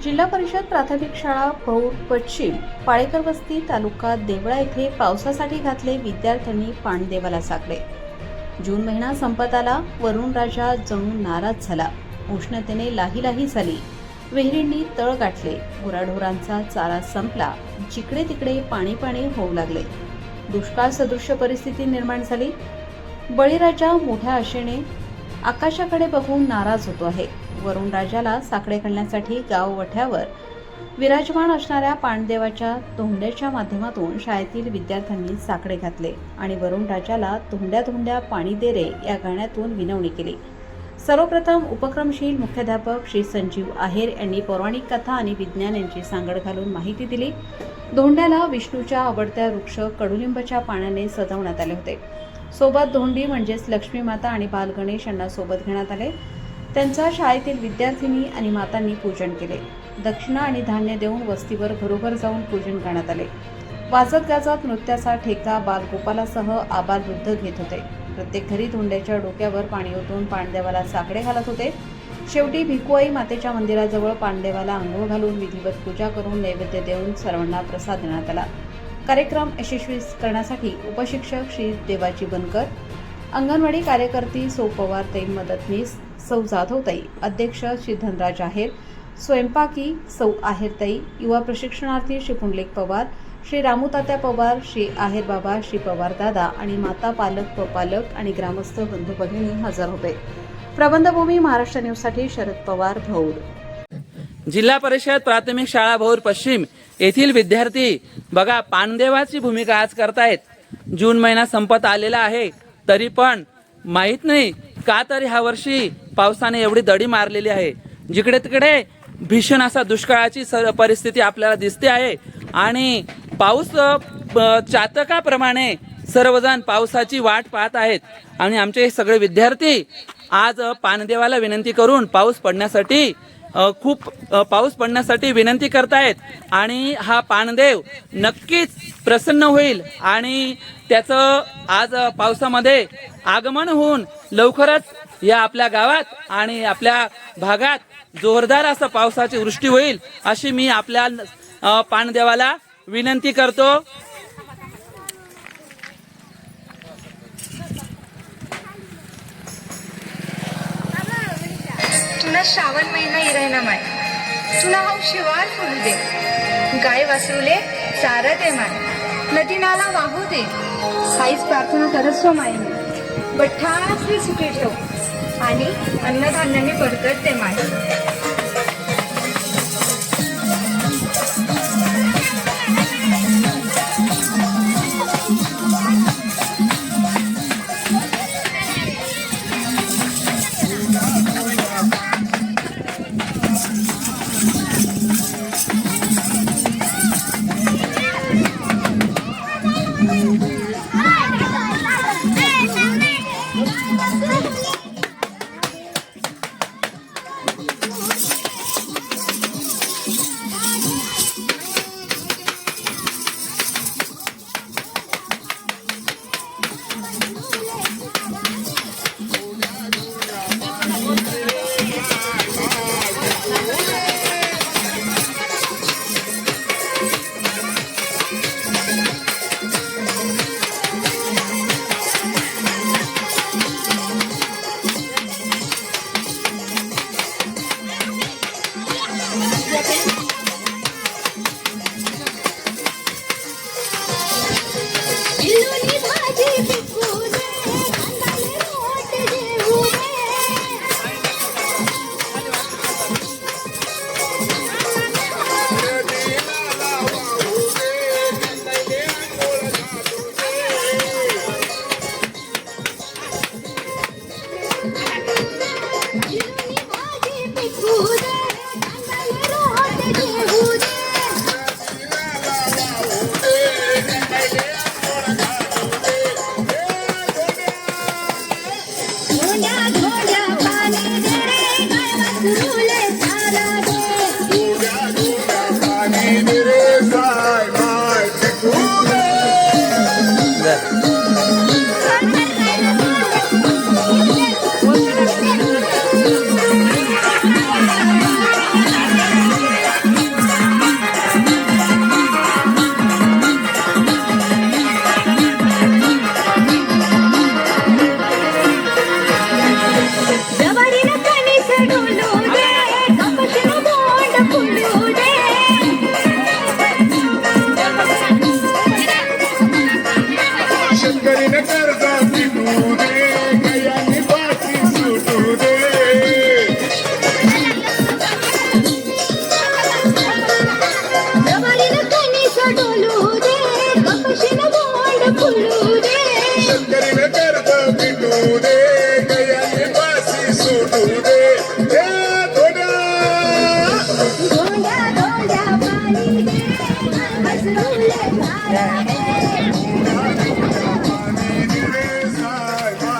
जिल्हा परिषद प्राथमिक शाळा पौर पश्चिम पाळेकर वस्ती तालुका देवळा येथे पावसासाठी घातले विद्यार्थ्यांनी पाणदेवाला साकडे। जून महिना संपत आला, वरुण राजा जणू नाराज झाला। उष्णतेने लाहीलाही झाली, विहिरींनी तळ गाठले, गुराढोरांचा चारा संपला, जिकडे तिकडे पाणी पाणी होऊ लागले। दुष्काळ सदृश्य परिस्थिती निर्माण झाली। बळीराजा मोठ्या आशेने आकाशाकडे बघून नाराज होतो आहे। वरुण राजाला साकडे घालण्यासाठी गाव वठ्यावर विराजमान असणाऱ्या पाणदेवाच्या धोंड्याच्या माध्यमातून शाळेतील विद्यार्थ्यांनी साकडे घातले आणि वरुण राजाला धोंड्या धोंड्या पाणी दे रे या गाण्यातून विनवणी केली। सर्वप्रथम उपक्रमशील मुख्याध्यापक श्री संजीव आहेर यांनी पौराणिक कथा आणि विज्ञान यांची सांगड घालून माहिती दिली। धोंड्याला विष्णूच्या आवडत्या वृक्ष कडुलिंबाच्या पाण्याने सजवण्यात आले होते। सोबत धोंडी म्हणजेच लक्ष्मी माता आणि बाल गणेश यांना सोबत घेण्यात आले। त्यांचा शाळेतील विद्यार्थिनी आणि मातांनी पूजन केले। दक्षिणा आणि धान्य देऊन वस्तीवर घरोघर जाऊन पूजन करण्यात आले। वाजत गाजत नृत्याचा ठेका बालगोपालासह आबालवृद्ध घेत होते। प्रत्येक घरी धोंड्याच्या डोक्यावर पाणी ओतून पाणदेवाला साकडे घालत होते। शेवटी भिकुआई मातेच्या मंदिराजवळ पाणदेवाला आंघोळ घालून विधिवत पूजा करून नैवेद्य देऊन सर्वांना प्रसाद देण्यात आला। कार्यक्रम यशस्वी करण्यासाठी उपशिक्षक श्री देवाजी बनकर, अंगणवाडी कार्यकर्ती सौ पवारताई मदतनीस सौ जाधवताई, अध्यक्ष श्री धनराज आहेर, स्वयंपाकी सौ आहेरताई, युवा प्रशिक्षणार्थी श्री पुंडलिक पवार, श्री रामूतात्या पवार, श्री आहेर बाबा, श्री पवार दादा आणि माता पालक पालक आणि ग्रामस्थ बंधू भगिनी हजर होते। प्रबंधभूमी महाराष्ट्र न्यूजसाठी शरद पवार, भौर। जिल्हा परिषद प्राथमिक शाळा भौर पश्चिम येथील विद्यार्थी बघा पाणदेवाची भूमिका आज करतायत। जून महिना संपत आलेला आहे, तरी पण माहित नाही का तर ह्या वर्षी पावसाने एवढी दडी मारलेली आहे। जिकडे तिकडे भीषण असा दुष्काळाची परिस्थिती आपल्याला दिसते आहे आणि पाऊस चातकाप्रमाणे सर्वजण पावसाची वाट पाहत आहेत आणि आमचे हे सगळे विद्यार्थी आज पाणदेवाला विनंती करून पाऊस पडण्यासाठी विनंती करतायत आणि हा पाणदेव नक्कीच प्रसन्न होईल आणि त्याचं आज पावसामध्ये आगमन होऊन लवकरच या आपल्या गावात आणि आपल्या भागात जोरदार असं पावसाची वृष्टी होईल अशी मी आपल्या पाणदेवाला विनंती करतो। तुला श्रावण महिना इरायना माय, तुला हाव शिवार फुलू दे, गाय वासरूले चारा दे माय, नदी नाला वाहू दे, हाईच प्रार्थना करत माय, बठ्ठासली सुखी ठेव आणि अन्नधान्याने बरकत दे माय। सुटू दे गयाने बाकी सुटू दे जवारीनं कणीस डोलू दे कपशीनं गोंड फुलू दे शेतकरीने कर्ज मिटू दे गयाने बाकी सुटू दे हे धोंड्या धोंड्या धोंड्या पाणी दे मसरूले सारा पाणी दिले साहेबा